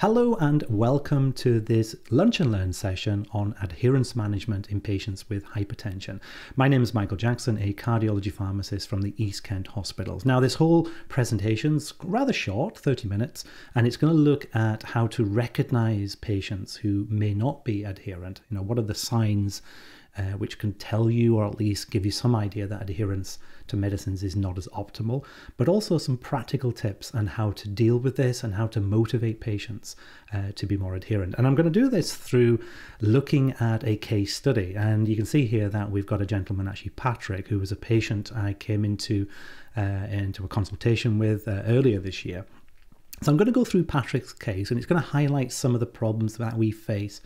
Hello and welcome to this Lunch and Learn session on adherence management in patients with hypertension. My name is Michael Jackson, a cardiology pharmacist from the East Kent Hospitals. Now, this whole presentation is rather short, 30 minutes, and it's going to look at how to recognize patients who may not be adherent. What are the signs which can tell you, or at least give you some idea, that adherence to medicines is not as optimal, but also some practical tips on how to deal with this and how to motivate patients to be more adherent. And I'm going to do this through looking at a case study. And you can see here that we've got a gentleman, actually Patrick, who was a patient I came into a consultation with earlier this year. So I'm going to go through Patrick's case, and it's going to highlight some of the problems that we face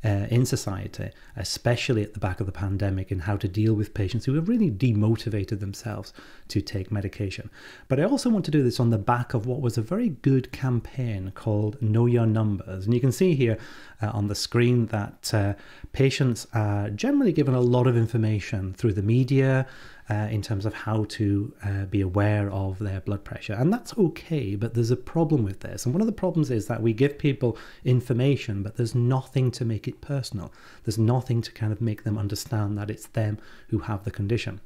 in society, especially at the back of the pandemic, and how to deal with patients who have really demotivated themselves to take medication. But I also want to do this on the back of what was a very good campaign called Know Your Numbers. And you can see here on the screen that patients are generally given a lot of information through the media in terms of how to be aware of their blood pressure. And that's okay, but there's a problem with this. And one of the problems is that we give people information, but there's nothing to make it personal. There's nothing to kind of make them understand that it's them who have the condition.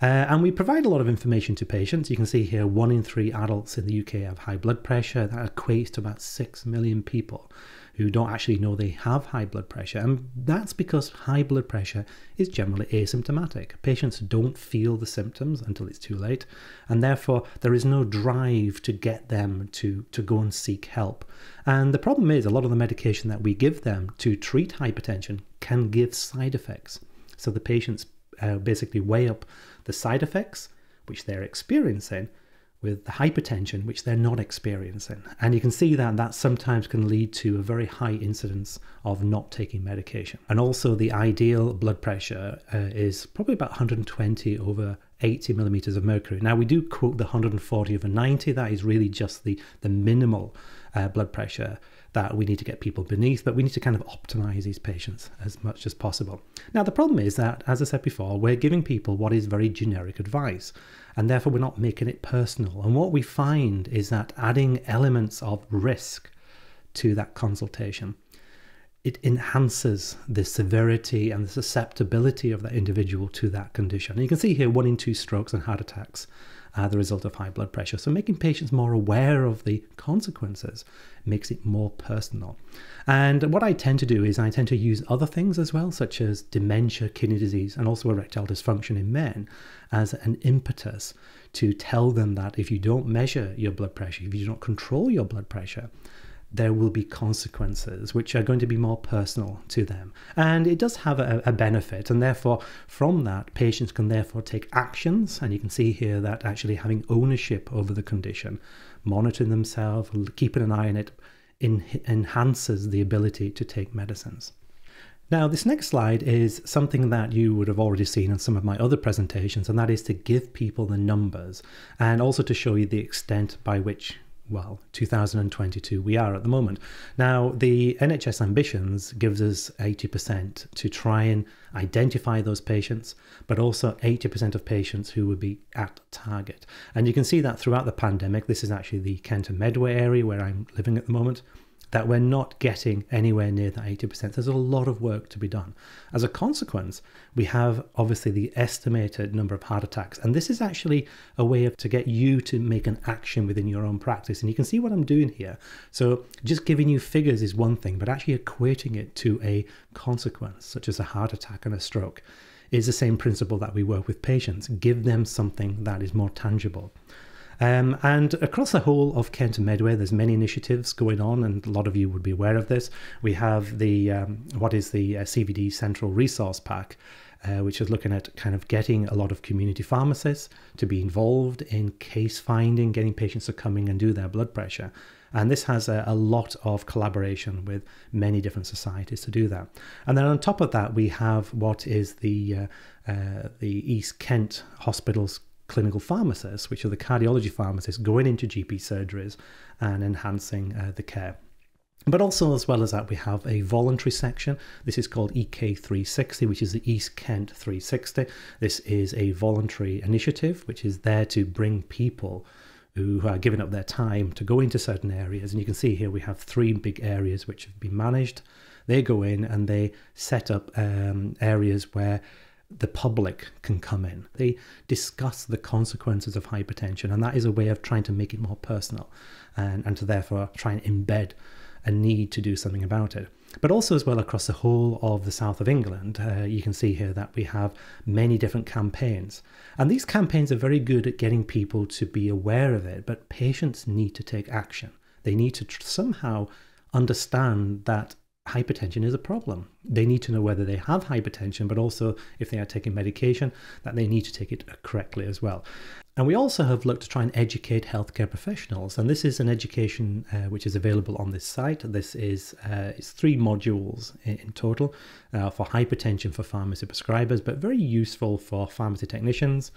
And we provide a lot of information to patients. You can see here 1 in 3 adults in the UK have high blood pressure. That equates to about 6 million people who don't actually know they have high blood pressure. And that's because high blood pressure is generally asymptomatic. Patients don't feel the symptoms until it's too late, and therefore there is no drive to get them to go and seek help. And the problem is a lot of the medication that we give them to treat hypertension can give side effects. So the patients basically weigh up the side effects which they're experiencing with the hypertension which they're not experiencing. And you can see that sometimes can lead to a very high incidence of not taking medication. And also the ideal blood pressure is probably about 120 over 80 millimeters of mercury. Now, we do quote the 140 over 90. That is really just the minimal blood pressure that we need to get people beneath, but we need to kind of optimize these patients as much as possible. Now, the problem is that, as I said before, we're giving people what is very generic advice, and therefore we're not making it personal. And what we find is that adding elements of risk to that consultation, it enhances the severity and the susceptibility of that individual to that condition. And you can see here 1 in 2 strokes and heart attacks are the result of high blood pressure. So making patients more aware of the consequences makes it more personal. And what I tend to do is I tend to use other things as well, such as dementia, kidney disease, and also erectile dysfunction in men as an impetus to tell them that if you don't measure your blood pressure, if you don't control your blood pressure, there will be consequences which are going to be more personal to them. And it does have a benefit, and therefore from that patients can therefore take actions. And you can see here that actually having ownership over the condition, monitoring themselves, keeping an eye on it, enhances the ability to take medicines. Now, this next slide is something that you would have already seen in some of my other presentations, and that is to give people the numbers and also to show you the extent by which 2022 we are at the moment. Now, the NHS ambitions gives us 80% to try and identify those patients, but also 80% of patients who would be at target. And you can see that throughout the pandemic. This is actually the Kent and Medway area where I'm living at the moment, that we're not getting anywhere near that 80%. There's a lot of work to be done. As a consequence, we have obviously the estimated number of heart attacks. And this is actually a way to get you to make an action within your own practice. And you can see what I'm doing here. So just giving you figures is one thing, but actually equating it to a consequence, such as a heart attack and a stroke, is the same principle that we work with patients. Give them something that is more tangible. And across the whole of Kent and Medway, there's many initiatives going on, and a lot of you would be aware of this. We have the CVD Central Resource Pack, which is looking at kind of getting a lot of community pharmacists to be involved in case finding, getting patients to come in and do their blood pressure. And this has a lot of collaboration with many different societies to do that. And then on top of that, we have what is the East Kent Hospitals clinical pharmacists, which are the cardiology pharmacists going into GP surgeries and enhancing the care. But also, as well as that, we have a voluntary section. This is called EK360, which is the East Kent 360. This is a voluntary initiative which is there to bring people who are giving up their time to go into certain areas. And you can see here we have 3 big areas which have been managed. They go in and they set up areas where the public can come in. They discuss the consequences of hypertension, and that is a way of trying to make it more personal and to therefore try and embed a need to do something about it. But also as well across the whole of the south of England, you can see here that we have many different campaigns. And these campaigns are very good at getting people to be aware of it, but patients need to take action. They need to somehow understand that hypertension is a problem. They need to know whether they have hypertension, but also if they are taking medication, that they need to take it correctly as well. And we also have looked to try and educate healthcare professionals. And this is an education which is available on this site. This is it's 3 modules in total for hypertension for pharmacy prescribers, but very useful for pharmacy technicians,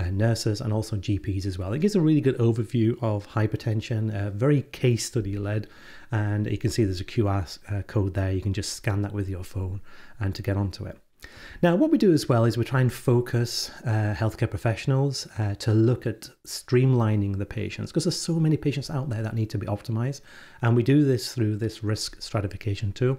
nurses, and also GPs as well. It gives a really good overview of hypertension, very case study led. And you can see there's a QR code there. You can just scan that with your phone and to get onto it. Now, what we do as well is we try and focus healthcare professionals to look at streamlining the patients, because there's so many patients out there that need to be optimized. And we do this through this risk stratification tool,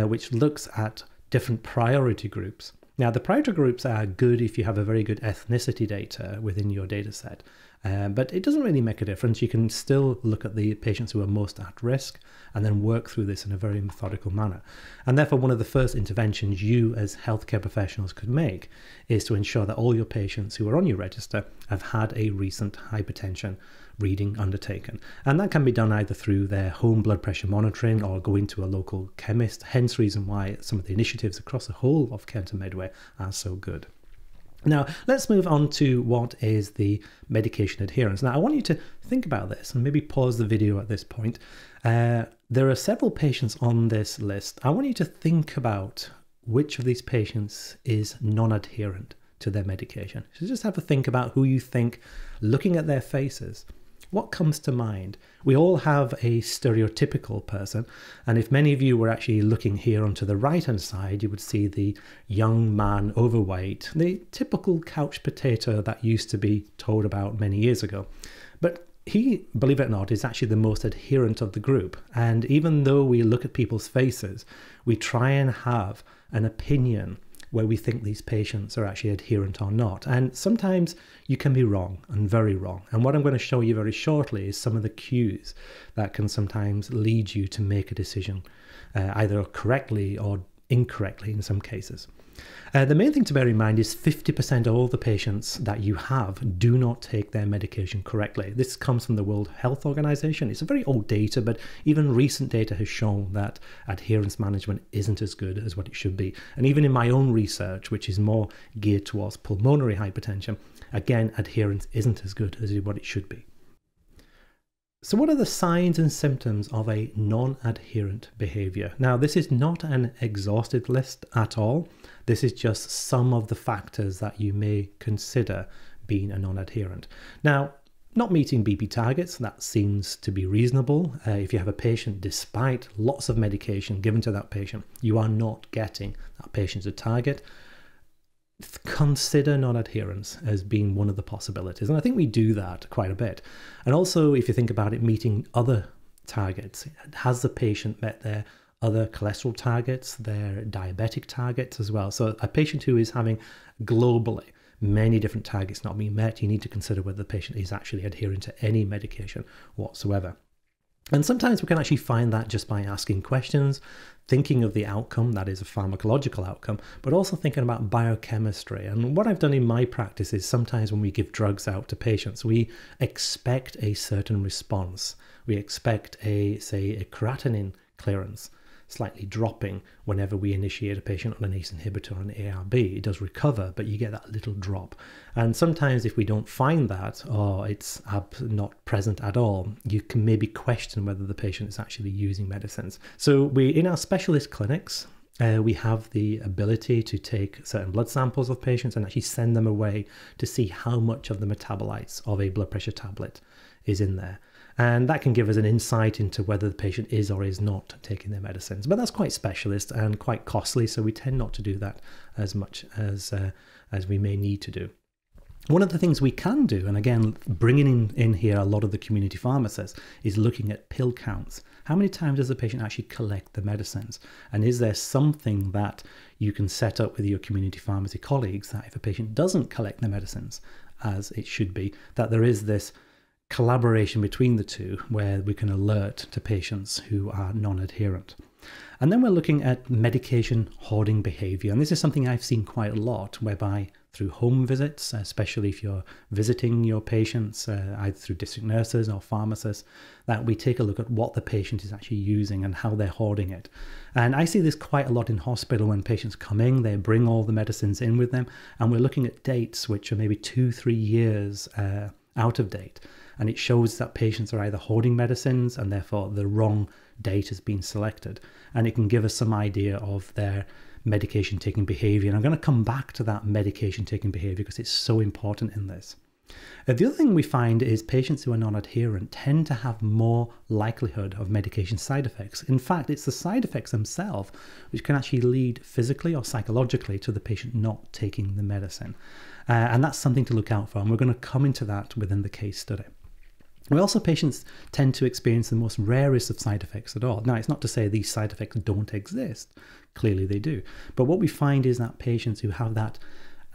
which looks at different priority groups. Now, the priority groups are good if you have a very good ethnicity data within your data set. But it doesn't really make a difference. You can still look at the patients who are most at risk and then work through this in a very methodical manner. And therefore, one of the first interventions you as healthcare professionals could make is to ensure that all your patients who are on your register have had a recent hypertension reading undertaken. And that can be done either through their home blood pressure monitoring or going to a local chemist, hence the reason why some of the initiatives across the whole of Kent and Medway are so good. Now, let's move on to what is the medication adherence. Now, I want you to think about this and maybe pause the video at this point. There are several patients on this list. I want you to think about which of these patients is non-adherent to their medication. So just have a think about who you think, looking at their faces, what comes to mind? We all have a stereotypical person, and if many of you were actually looking here onto the right-hand side, you would see the young man, overweight, the typical couch potato that used to be told about many years ago. But he, believe it or not, is actually the most adherent of the group. And even though we look at people's faces, we try and have an opinion where we think these patients are actually adherent or not. And sometimes you can be wrong, and very wrong. And what I'm going to show you very shortly is some of the cues that can sometimes lead you to make a decision, either correctly or incorrectly in some cases. The main thing to bear in mind is 50% of all the patients that you have do not take their medication correctly. This comes from the World Health Organization. It's a very old data, but even recent data has shown that adherence management isn't as good as what it should be. And even in my own research, which is more geared towards pulmonary hypertension, again, adherence isn't as good as what it should be. So what are the signs and symptoms of a non-adherent behavior? Now, this is not an exhaustive list at all. This is just some of the factors that you may consider being a non-adherent. Now, not meeting BP targets, that seems to be reasonable. If you have a patient, despite lots of medication given to that patient, you are not getting that patient to target, consider non-adherence as being one of the possibilities. And I think we do that quite a bit. And also, if you think about it, meeting other targets. Has the patient met their other cholesterol targets, their diabetic targets as well? So a patient who is having globally many different targets not being met, you need to consider whether the patient is actually adhering to any medication whatsoever. And sometimes we can actually find that just by asking questions, thinking of the outcome, that is a pharmacological outcome, but also thinking about biochemistry. And what I've done in my practice is sometimes when we give drugs out to patients, we expect a certain response. We expect say a creatinine clearance slightly dropping whenever we initiate a patient on an ACE inhibitor or an ARB. It does recover, but you get that little drop. And sometimes if we don't find that, or it's not present at all, you can maybe question whether the patient is actually using medicines. So in our specialist clinics, we have the ability to take certain blood samples of patients and actually send them away to see how much of the metabolites of a blood pressure tablet is in there. And that can give us an insight into whether the patient is or is not taking their medicines. But that's quite specialist and quite costly, so we tend not to do that as much as we may need to do. One of the things we can do, and again, bringing in here a lot of the community pharmacists, is looking at pill counts. How many times does the patient actually collect the medicines? And is there something that you can set up with your community pharmacy colleagues that if a patient doesn't collect the medicines as it should be, that there is this collaboration between the two where we can alert to patients who are non-adherent. And then we're looking at medication hoarding behavior. And this is something I've seen quite a lot, whereby through home visits, especially if you're visiting your patients, either through district nurses or pharmacists, that we take a look at what the patient is actually using and how they're hoarding it. And I see this quite a lot in hospital when patients come in, they bring all the medicines in with them, and we're looking at dates which are maybe 2-3 years out of date. And it shows that patients are either hoarding medicines and therefore the wrong date has been selected. And it can give us some idea of their medication taking behavior. And I'm going to come back to that medication taking behavior because it's so important in this. The other thing we find is patients who are non-adherent tend to have more likelihood of medication side effects. In fact, it's the side effects themselves which can actually lead physically or psychologically to the patient not taking the medicine. And that's something to look out for. And we're going to come into that within the case study. We also, patients tend to experience the most rarest of side effects at all. Now, it's not to say these side effects don't exist. Clearly they do. But what we find is that patients who have that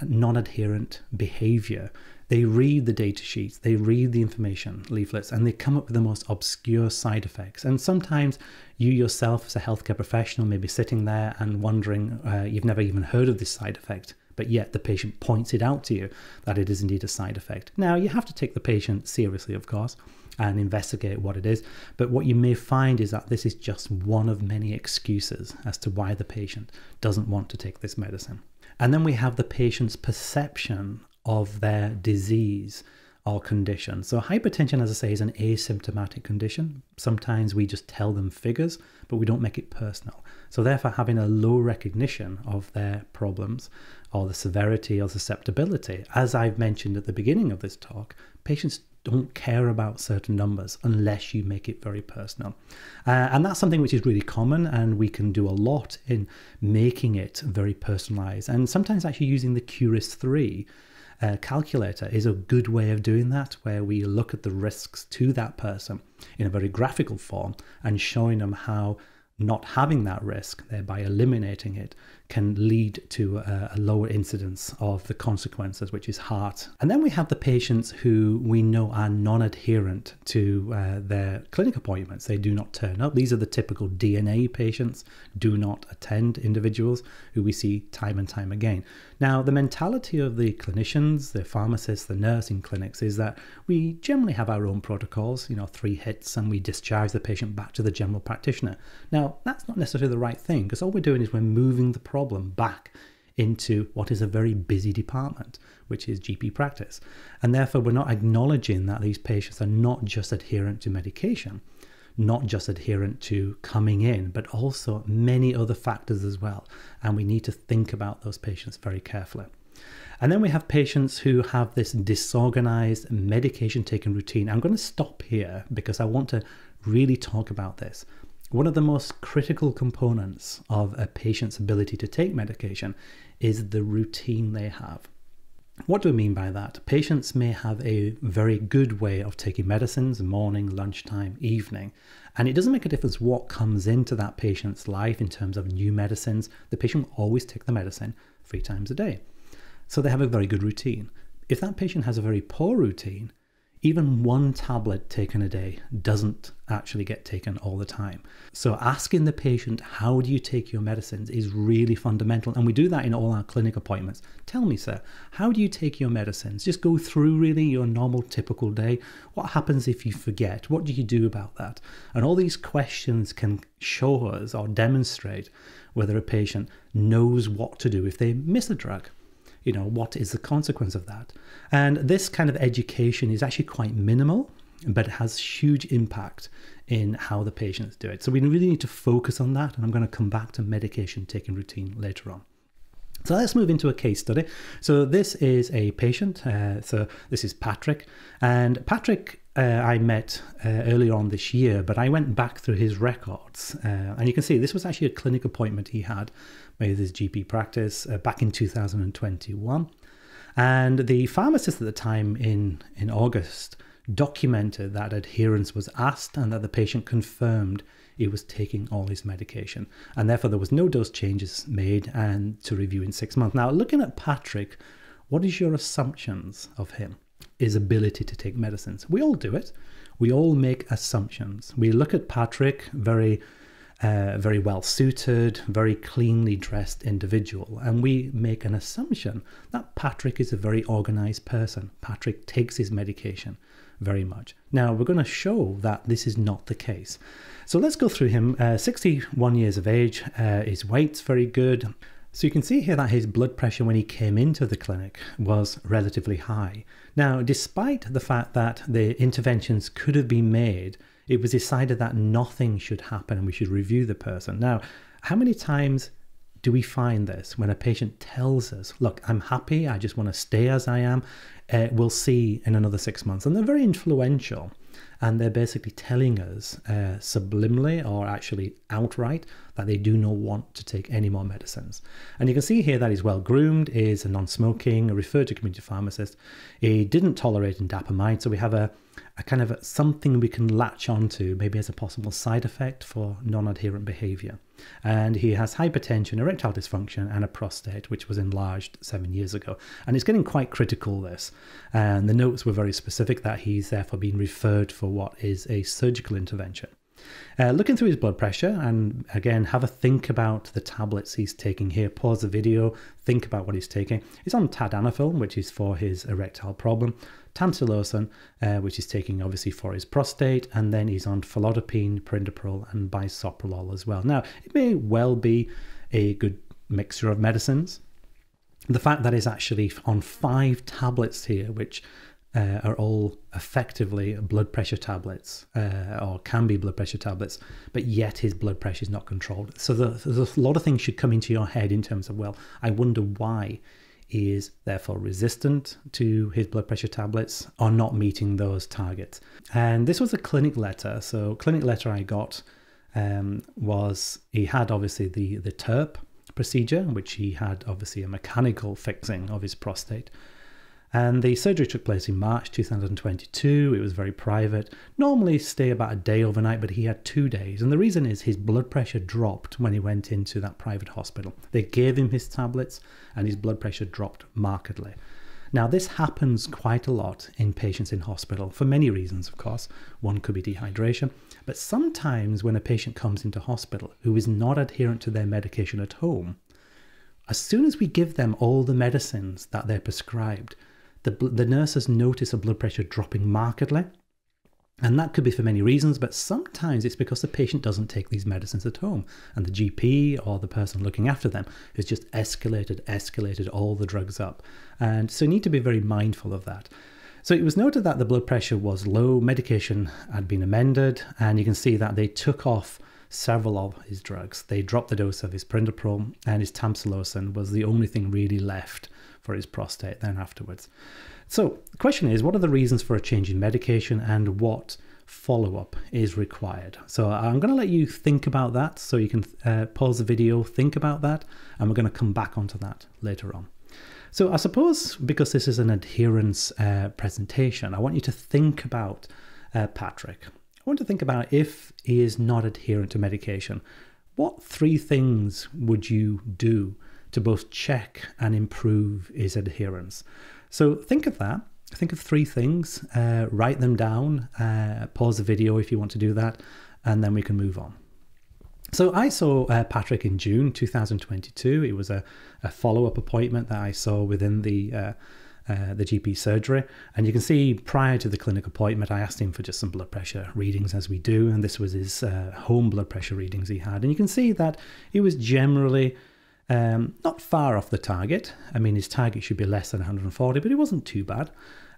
non-adherent behavior, they read the data sheets, they read the information leaflets, and they come up with the most obscure side effects. And sometimes you yourself as a healthcare professional may be sitting there and wondering, you've never even heard of this side effect, but yet the patient points it out to you that it is indeed a side effect. Now, you have to take the patient seriously, of course, and investigate what it is. But what you may find is that this is just one of many excuses as to why the patient doesn't want to take this medicine. And then we have the patient's perception of their disease or condition. So hypertension, as I say, is an asymptomatic condition. Sometimes we just tell them figures, but we don't make it personal. So therefore, having a low recognition of their problems or the severity or susceptibility, as I've mentioned at the beginning of this talk, patients don't care about certain numbers unless you make it very personal. And that's something which is really common, and we can do a lot in making it very personalized. And sometimes actually using the Curis 3 calculator is a good way of doing that, where we look at the risks to that person in a very graphical form and showing them how not having that risk, thereby eliminating it, can lead to a lower incidence of the consequences, which is heart. And then we have the patients who we know are non-adherent to their clinic appointments. They do not turn up. These are the typical DNA patients, do not attend individuals who we see time and time again. Now, the mentality of the clinicians, the pharmacists, the nursing clinics is that we generally have our own protocols, 3 hits, and we discharge the patient back to the general practitioner. Now, that's not necessarily the right thing, because all we're doing is we're moving the problem back into what is a very busy department, which is GP practice. And therefore, we're not acknowledging that these patients are not just adherent to medication, not just adherent to coming in, but also many other factors as well. And we need to think about those patients very carefully. And then we have patients who have this disorganized medication taking routine. I'm going to stop here because I want to really talk about this. One of the most critical components of a patient's ability to take medication is the routine they have. What do I mean by that? Patients may have a very good way of taking medicines, morning, lunchtime, evening, and it doesn't make a difference what comes into that patient's life in terms of new medicines. The patient will always take the medicine 3 times a day. So they have a very good routine. If that patient has a very poor routine, even 1 tablet taken a day doesn't actually get taken all the time. So asking the patient, how do you take your medicines, is really fundamental. And we do that in all our clinic appointments. Tell me, sir, how do you take your medicines? Just go through really your normal, typical day. What happens if you forget? What do you do about that? And all these questions can show us or demonstrate whether a patient knows what to do if they miss a drug. What is the consequence of that? And this kind of education is actually quite minimal, but it has huge impact in how the patients do it. So we really need to focus on that. And I'm going to come back to medication taking routine later on. So let's move into a case study. So this is a patient. So this is Patrick. And Patrick I met earlier on this year, but I went back through his records. And you can see this was actually a clinic appointment he had with his GP practice back in 2021. And the pharmacist at the time in August documented that adherence was asked and that the patient confirmed he was taking all his medication. And therefore there was no dose changes made and to review in 6 months. Now, looking at Patrick, what is your assumptions of him? His ability to take medicines. We all do it. We all make assumptions. We look at Patrick, very well suited, very cleanly dressed individual, and we make an assumption that Patrick is a very organized person. Patrick takes his medication very much. Now, we're going to show that this is not the case. So let's go through him. 61 years of age, his weight's very good. So you can see here that his blood pressure when he came into the clinic was relatively high. Now, despite the fact that the interventions could have been made, it was decided that nothing should happen and we should review the person. Now, how many times do we find this when a patient tells us, look, I'm happy, I just want to stay as I am, we'll see in another 6 months. And they're very influential. And they're basically telling us subliminally or actually outright that they do not want to take any more medicines. And you can see here that he's well groomed, is a non-smoking, a referred to community pharmacist. He didn't tolerate indapamide, so we have a kind of something we can latch onto, maybe as a possible side effect for non-adherent behavior. And he has hypertension, erectile dysfunction, and a prostate, which was enlarged 7 years ago. And it's getting quite critical, this. And the notes were very specific that he's therefore been referred for what is a surgical intervention. Looking through his blood pressure, and again, have a think about the tablets he's taking here. Pause the video, think about what he's taking. He's on tadalafil, which is for his erectile problem, tamsulosin, which he's taking obviously for his prostate, and then he's on felodipine, perindopril, and bisoprolol as well. Now, it may well be a good mixture of medicines. The fact that he's actually on 5 tablets here, which are all effectively blood pressure tablets, or can be blood pressure tablets, but yet his blood pressure is not controlled. So there's a lot of things should come into your head in terms of, well, I wonder why he is therefore resistant to his blood pressure tablets or not meeting those targets. And this was a clinic letter. So clinic letter I got was, he had obviously the TURP procedure, which he had obviously a mechanical fixing of his prostate. And the surgery took place in March 2022. It was very private. Normally stay about a day overnight, but he had 2 days. And the reason is his blood pressure dropped when he went into that private hospital. They gave him his tablets and his blood pressure dropped markedly. Now, this happens quite a lot in patients in hospital for many reasons, of course. One could be dehydration. But sometimes when a patient comes into hospital who is not adherent to their medication at home, as soon as we give them all the medicines that they're prescribed, the nurses notice a blood pressure dropping markedly. And that could be for many reasons, but sometimes it's because the patient doesn't take these medicines at home. And the GP or the person looking after them has just escalated all the drugs up. And so you need to be very mindful of that. So it was noted that the blood pressure was low, medication had been amended, and you can see that they took off several of his drugs. They dropped the dose of his perindopril, and his tamsulosin was the only thing really left for his prostate then afterwards. So the question is, what are the reasons for a change in medication and what follow-up is required? So I'm going to let you think about that, so you can pause the video, think about that, and we're going to come back onto that later on. So I suppose because this is an adherence presentation, I want you to think about Patrick. I want to think about, if he is not adherent to medication, what 3 things would you do to both check and improve his adherence? So think of that. Think of 3 things, write them down, pause the video if you want to do that, and then we can move on. So I saw Patrick in June 2022. It was a follow-up appointment that I saw within the GP surgery. And you can see prior to the clinic appointment, I asked him for just some blood pressure readings, as we do. And this was his home blood pressure readings he had. And you can see that he was generally not far off the target. I mean, his target should be less than 140, but it wasn't too bad.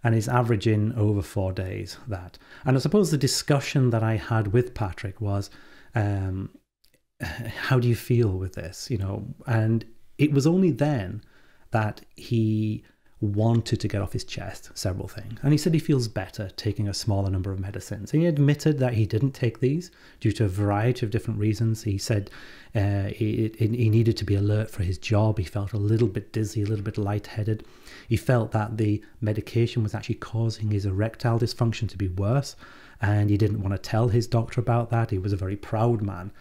And he's averaging over 4 days that. And I suppose the discussion that I had with Patrick was, how do you feel with this? You know, and it was only then that he wanted to get off his chest several things. And he said he feels better taking a smaller number of medicines. He admitted that he didn't take these due to a variety of different reasons. He said he needed to be alert for his job. He felt a little bit dizzy, a little bit lightheaded. He felt that the medication was actually causing his erectile dysfunction to be worse, and he didn't want to tell his doctor about that. He was a very proud man.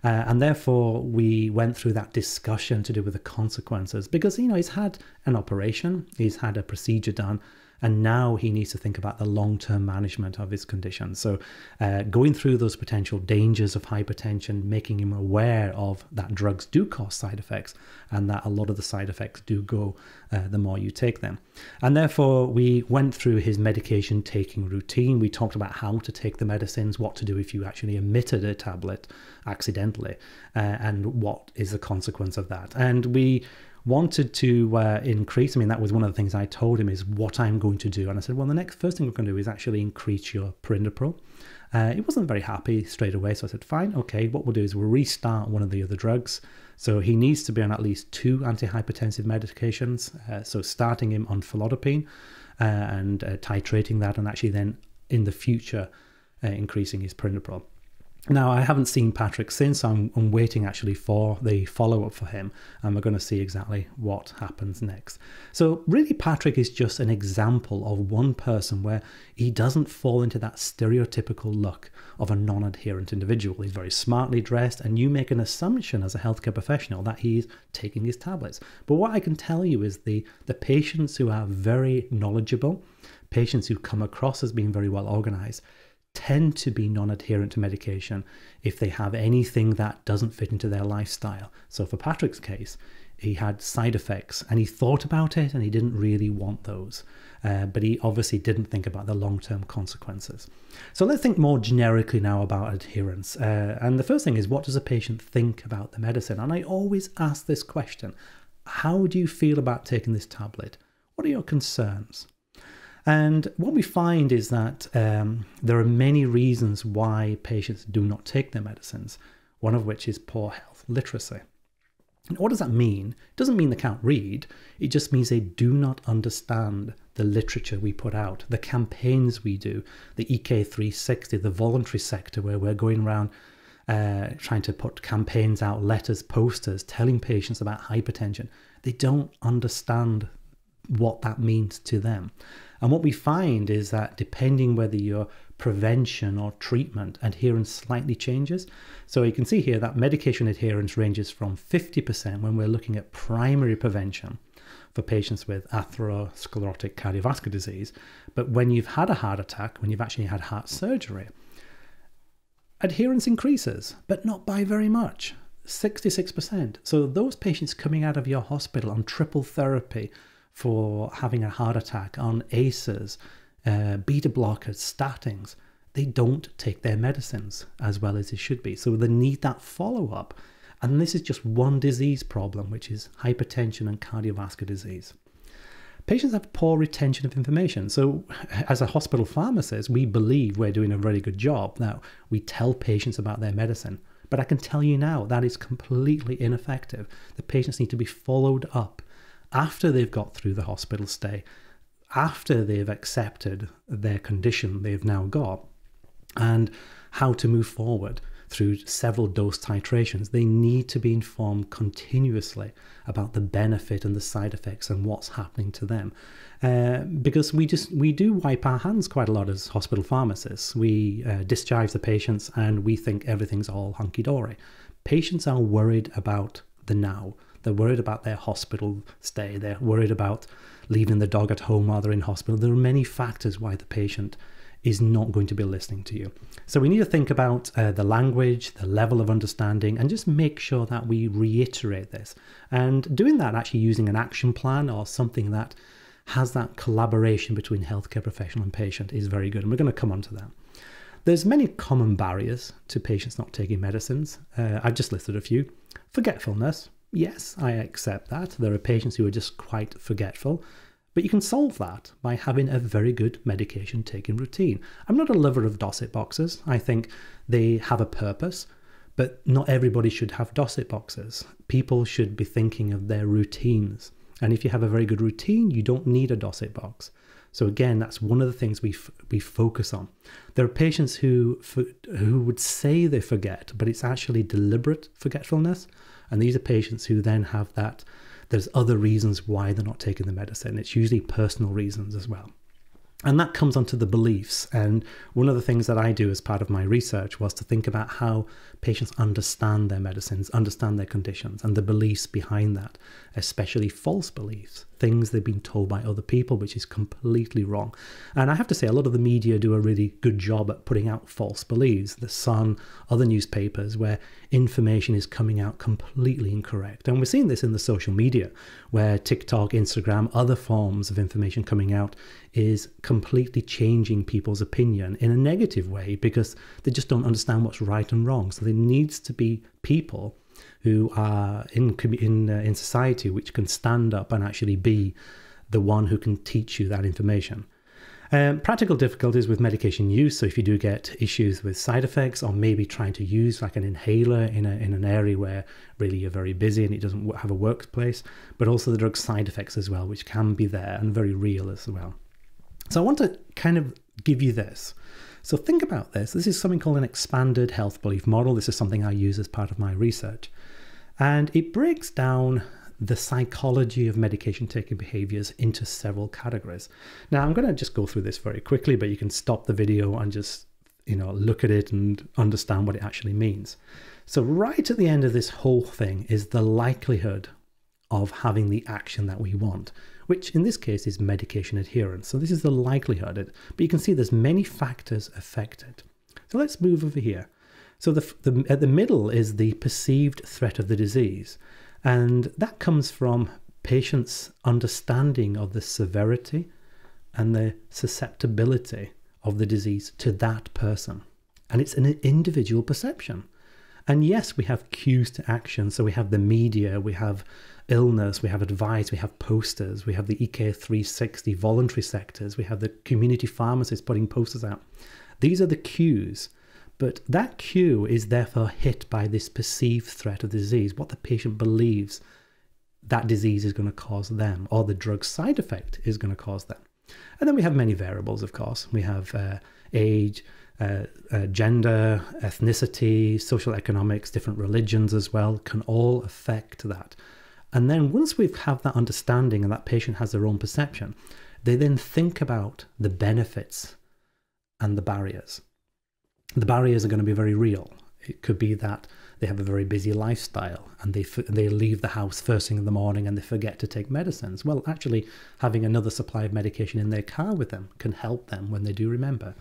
And therefore, we went through that discussion to do with the consequences because, he's had an operation, he's had a procedure done, and now he needs to think about the long-term management of his condition. So going through those potential dangers of hypertension, making him aware of that drugs do cause side effects and that a lot of the side effects do go the more you take them. And therefore, we went through his medication taking routine. We talked about how to take the medicines, what to do if you actually omitted a tablet accidentally, and what is the consequence of that. And we wanted to increase, that was one of the things I told him is what I'm going to do. And I said, well, the first thing we're going to do is actually increase your perindopril. He wasn't very happy straight away. So I said, fine, okay, what we'll do is we'll restart one of the other drugs. So he needs to be on at least 2 antihypertensive medications. So starting him on felodipine and titrating that, and actually then in the future increasing his perindopril. Now, I haven't seen Patrick since. I'm waiting actually for the follow-up for him, and we're going to see exactly what happens next. So really, Patrick is just an example of one person where he doesn't fall into that stereotypical look of a non-adherent individual. He's very smartly dressed, and you make an assumption as a healthcare professional that he's taking his tablets. But what I can tell you is the patients who are very knowledgeable, patients who come across as being very well organized, tend to be non-adherent to medication if they have anything that doesn't fit into their lifestyle. So for Patrick's case, he had side effects and he thought about it and he didn't really want those. But he obviously didn't think about the long-term consequences. So let's think more generically now about adherence. And the first thing is, what does a patient think about the medicine? And I always ask this question: how do you feel about taking this tablet? What are your concerns? And what we find is that there are many reasons why patients do not take their medicines, one of which is poor health literacy. And what does that mean? It doesn't mean they can't read. It just means they do not understand the literature we put out, the campaigns we do, the EK360, the voluntary sector, where we're going around trying to put campaigns out, letters, posters, telling patients about hypertension. They don't understand what that means to them. And what we find is that depending whether your prevention or treatment, adherence slightly changes. So you can see here that medication adherence ranges from 50% when we're looking at primary prevention for patients with atherosclerotic cardiovascular disease. But when you've had a heart attack, when you've actually had heart surgery, adherence increases, but not by very much, 66%. So those patients coming out of your hospital on triple therapy for having a heart attack, on ACEs, beta blockers, statins, they don't take their medicines as well as they should be. So they need that follow-up. And this is just one disease problem, which is hypertension and cardiovascular disease. Patients have poor retention of information. So as a hospital pharmacist, we believe we're doing a very good job. Now, we tell patients about their medicine. But I can tell you now that is completely ineffective. The patients need to be followed up after they've got through the hospital stay, after they've accepted their condition they've now got, and how to move forward through several dose titrations. They need to be informed continuously about the benefit and the side effects and what's happening to them. Because we do wipe our hands quite a lot as hospital pharmacists. We discharge the patients and we think everything's all hunky-dory. Patients are worried about the now. They're worried about their hospital stay. They're worried about leaving the dog at home while they're in hospital. There are many factors why the patient is not going to be listening to you. So we need to think about the language, the level of understanding, and just make sure that we reiterate this. And doing that, actually using an action plan or something that has that collaboration between healthcare professional and patient, is very good. And we're going to come on to that. There's many common barriers to patients not taking medicines. I've just listed a few. Forgetfulness. Yes, I accept that. There are patients who are just quite forgetful. But you can solve that by having a very good medication taking routine. I'm not a lover of Dosset boxes. I think they have a purpose, but not everybody should have Dosset boxes. People should be thinking of their routines And if you have a very good routine, you don't need a dossier box. So again, that's one of the things we focus on. There are patients who would say they forget, but it's actually deliberate forgetfulness. And these are patients who then have that, there's other reasons why they're not taking the medicine. It's usually personal reasons as well. And that comes onto the beliefs. And one of the things that I do as part of my research was to think about how patients understand their medicines, understand their conditions, and the beliefs behind that, especially false beliefs, things they've been told by other people, which is completely wrong. And I have to say, a lot of the media do a really good job at putting out false beliefs. The Sun, other newspapers, where information is coming out completely incorrect. And we're seeing this in the social media, where TikTok, Instagram, other forms of information coming out is completely changing people's opinion in a negative way because they just don't understand what's right and wrong. So there needs to be people who are in society which can stand up and actually be the one who can teach you that information. Practical difficulties with medication use. So if you do get issues with side effects, or maybe trying to use like an inhaler in an area where really you're very busy and it doesn't have a workplace, but also the drug side effects as well, which can be there and very real as well. So I want to kind of give you this. So think about this. This is something called an expanded health belief model. This is something I use as part of my research. And it breaks down the psychology of medication taking behaviors into several categories. Now, I'm going to just go through this very quickly, but you can stop the video and just, look at it and understand what it actually means. So right at the end of this whole thing is the likelihood of having the action that we want, which in this case is medication adherence. So this is the likelihood, but you can see there's many factors affected. So let's move over here. So at the middle is the perceived threat of the disease. And that comes from patients' understanding of the severity and the susceptibility of the disease to that person. And it's an individual perception. And yes, we have cues to action. So we have the media, we have illness, we have advice, we have posters, we have the EK360 voluntary sectors, we have the community pharmacists putting posters out. These are the cues. But that cue is therefore hit by this perceived threat of the disease, what the patient believes that disease is going to cause them, or the drug side effect is going to cause them. And then we have many variables, of course. We have age, gender, ethnicity, social economics, different religions as well, can all affect that. And then once we have that understanding and that patient has their own perception, they then think about the benefits and the barriers. The barriers are going to be very real. It could be that they have a very busy lifestyle and they leave the house first thing in the morning and they forget to take medicines. Well, actually, having another supply of medication in their car with them can help them when they do remember.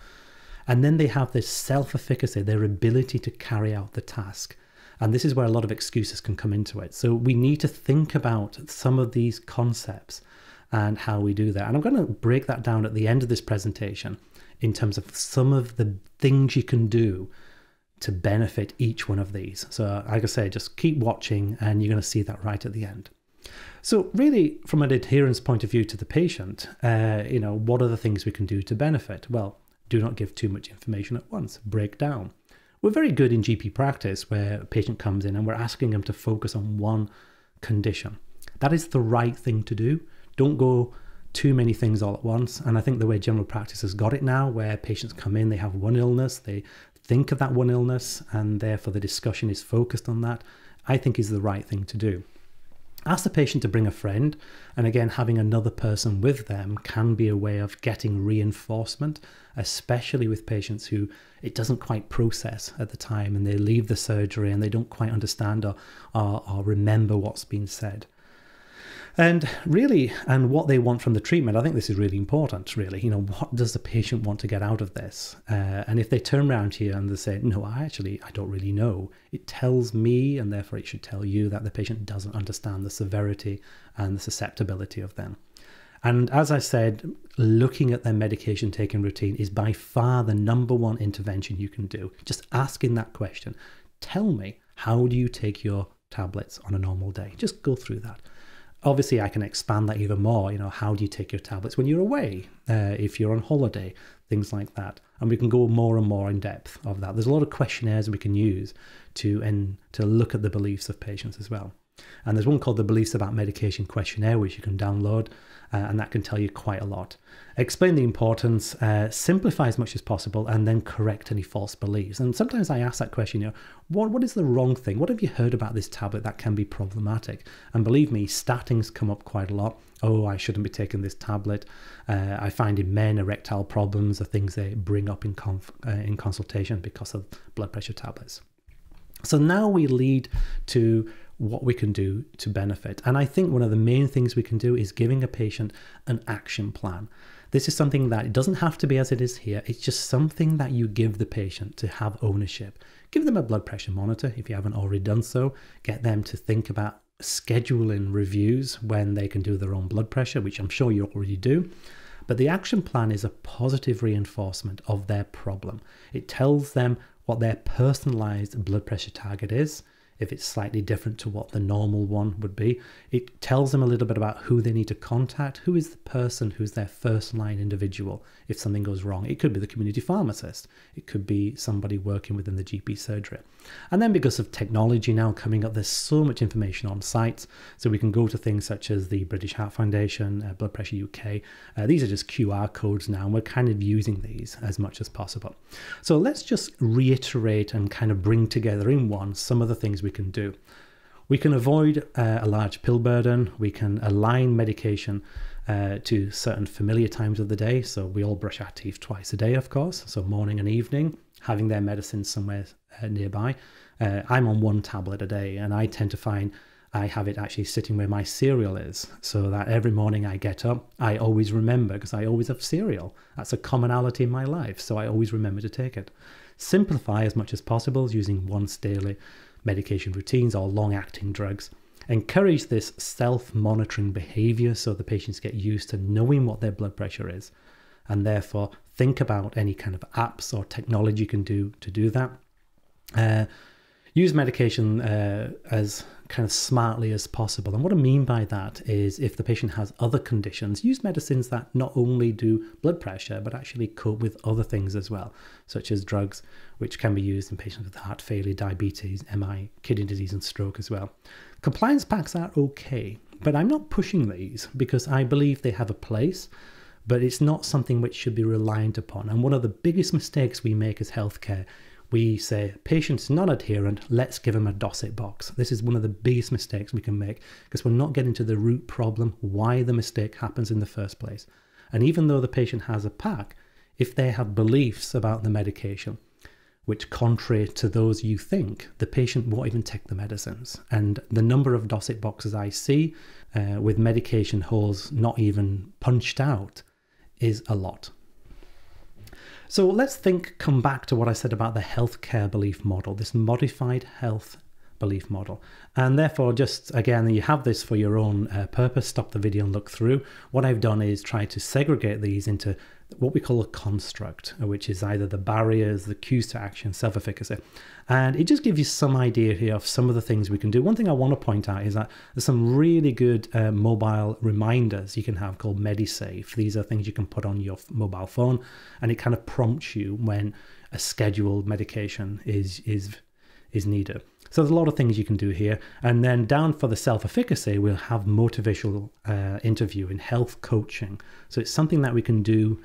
And then they have this self-efficacy, their ability to carry out the task. And this is where a lot of excuses can come into it. So we need to think about some of these concepts and how we do that. And I'm going to break that down at the end of this presentation in terms of some of the things you can do to benefit each one of these. So like I say, just keep watching and you're going to see that right at the end. So really, from an adherence point of view to the patient, what are the things we can do to benefit? Well, do not give too much information at once. Break down. We're very good in GP practice where a patient comes in and we're asking them to focus on one condition. That is the right thing to do. Don't go too many things all at once. And I think the way general practice has got it now, where patients come in, they have one illness, they think of that one illness, and therefore the discussion is focused on that, I think is the right thing to do. Ask the patient to bring a friend, and again, having another person with them can be a way of getting reinforcement, especially with patients who it doesn't quite process at the time and they leave the surgery and they don't quite understand or remember what's been said. And really, and what they want from the treatment, I think this is really important, really. What does the patient want to get out of this? And if they turn around here and they say, no, I don't really know, it tells me, and therefore it should tell you, that the patient doesn't understand the severity and the susceptibility of them. And as I said, looking at their medication taking routine is by far the number one intervention you can do. Just asking that question. Tell me, how do you take your tablets on a normal day? Just go through that. Obviously, I can expand that even more. How do you take your tablets when you're away? If you're on holiday, things like that. And we can go more and more in depth of that. There's a lot of questionnaires we can use to look at the beliefs of patients as well. And there's one called the Beliefs About Medication Questionnaire, which you can download, and that can tell you quite a lot. Explain the importance, simplify as much as possible, and then correct any false beliefs. And sometimes I ask that question, what is the wrong thing? What have you heard about this tablet that can be problematic? And believe me, statins come up quite a lot. Oh, I shouldn't be taking this tablet. I find in men erectile problems are things they bring up in consultation because of blood pressure tablets. So now we lead to what we can do to benefit. And I think one of the main things we can do is giving a patient an action plan. This is something that it doesn't have to be as it is here. It's just something that you give the patient to have ownership. Give them a blood pressure monitor if you haven't already done so. Get them to think about scheduling reviews when they can do their own blood pressure, which I'm sure you already do. But the action plan is a positive reinforcement of their problem. It tells them what their personalized blood pressure target is. If it's slightly different to what the normal one would be, it tells them a little bit about who they need to contact, who is the person who's their first line individual if something goes wrong. It could be the community pharmacist. It could be somebody working within the GP surgery. And then because of technology now coming up, there's so much information on sites. So we can go to things such as the British Heart Foundation, Blood Pressure UK. These are just QR codes now, and we're kind of using these as much as possible. So let's just reiterate and kind of bring together in one some of the things we can do. We can avoid a large pill burden. We can align medication to certain familiar times of the day. So we all brush our teeth twice a day, of course. So morning and evening, having their medicine somewhere nearby. I'm on one tablet a day, and I tend to find I have it actually sitting where my cereal is, so that every morning I get up, I always remember, because I always have cereal. That's a commonality in my life, so I always remember to take it. Simplify as much as possible using once daily medication routines or long-acting drugs. Encourage this self-monitoring behavior so the patients get used to knowing what their blood pressure is, and therefore think about any kind of apps or technology you can do to do that. Use medication as kind of smartly as possible. And what I mean by that is if the patient has other conditions, use medicines that not only do blood pressure, but actually cope with other things as well, such as drugs, which can be used in patients with heart failure, diabetes, MI, kidney disease, and stroke as well. Compliance packs are okay, but I'm not pushing these because I believe they have a place, but it's not something which should be reliant upon. And one of the biggest mistakes we make as healthcare, we say, patient's non-adherent, let's give them a Docet box. This is one of the biggest mistakes we can make because we're not getting to the root problem, why the mistake happens in the first place. And even though the patient has a pack, if they have beliefs about the medication, which contrary to those you think, the patient won't even take the medicines. And the number of Docet boxes I see with medication holes not even punched out is a lot. So let's come back to what I said about the healthcare belief model, this modified health belief model. And therefore, just again, you have this for your own purpose, stop the video and look through. What I've done is try to segregate these into what we call a construct, which is either the barriers, the cues to action, self-efficacy. And it just gives you some idea here of some of the things we can do. One thing I want to point out is that there's some really good mobile reminders you can have called MediSafe. These are things you can put on your mobile phone, and it kind of prompts you when a scheduled medication is needed. So there's a lot of things you can do here. And then down for the self-efficacy, we'll have motivational interview and health coaching. So it's something that we can do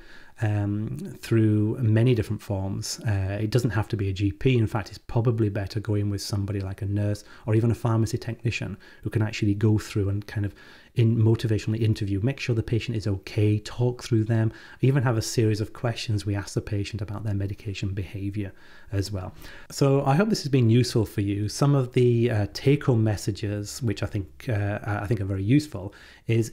through many different forms. It doesn't have to be a GP. In fact, it's probably better going with somebody like a nurse or even a pharmacy technician who can actually go through and kind of motivationally interview, make sure the patient is okay, talk through them, even have a series of questions we ask the patient about their medication behavior as well. So I hope this has been useful for you. Some of the take-home messages, which I think are very useful, is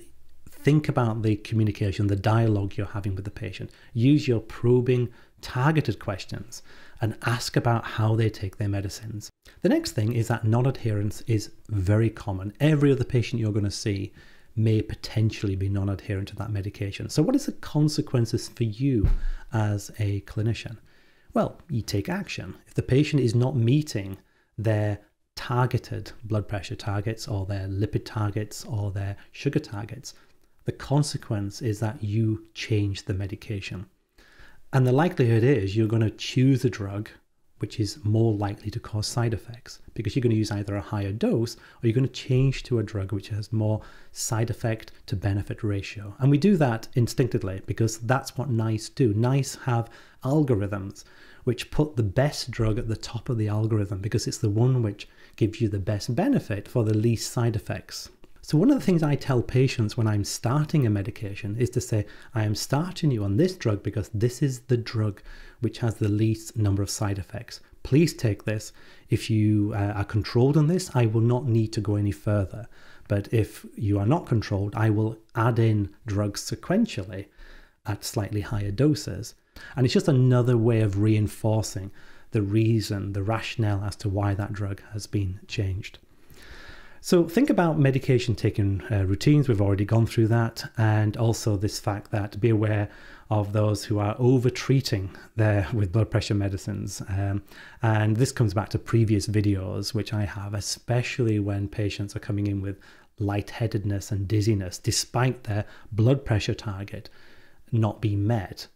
think about the communication, the dialogue you're having with the patient. Use your probing, targeted questions and ask about how they take their medicines. The next thing is that non-adherence is very common. Every other patient you're going to see may potentially be non-adherent to that medication. So what is the consequences for you as a clinician? Well, you take action. If the patient is not meeting their targeted blood pressure targets or their lipid targets or their sugar targets, the consequence is that you change the medication. And the likelihood is you're going to choose a drug which is more likely to cause side effects, because you're going to use either a higher dose or you're going to change to a drug which has more side effect to benefit ratio. And we do that instinctively because that's what NICE do. NICE have algorithms which put the best drug at the top of the algorithm because it's the one which gives you the best benefit for the least side effects. So one of the things I tell patients when I'm starting a medication is to say, I am starting you on this drug because this is the drug which has the least number of side effects. Please take this. If you are controlled on this, I will not need to go any further. But if you are not controlled, I will add in drugs sequentially at slightly higher doses. And it's just another way of reinforcing the reason, the rationale as to why that drug has been changed. So think about medication taking routines. We've already gone through that. And also this fact that be aware of those who are over-treating with blood pressure medicines. And this comes back to previous videos, which I have, especially when patients are coming in with lightheadedness and dizziness, despite their blood pressure target not being met.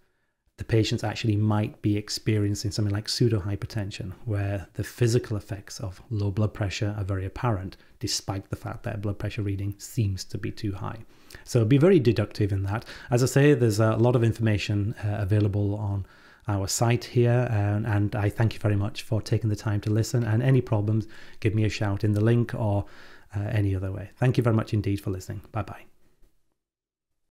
The patients actually might be experiencing something like pseudohypertension, where the physical effects of low blood pressure are very apparent, despite the fact that blood pressure reading seems to be too high. So be very deductive in that. As I say, there's a lot of information available on our site here, and I thank you very much for taking the time to listen. And any problems, give me a shout in the link or any other way. Thank you very much indeed for listening. Bye-bye.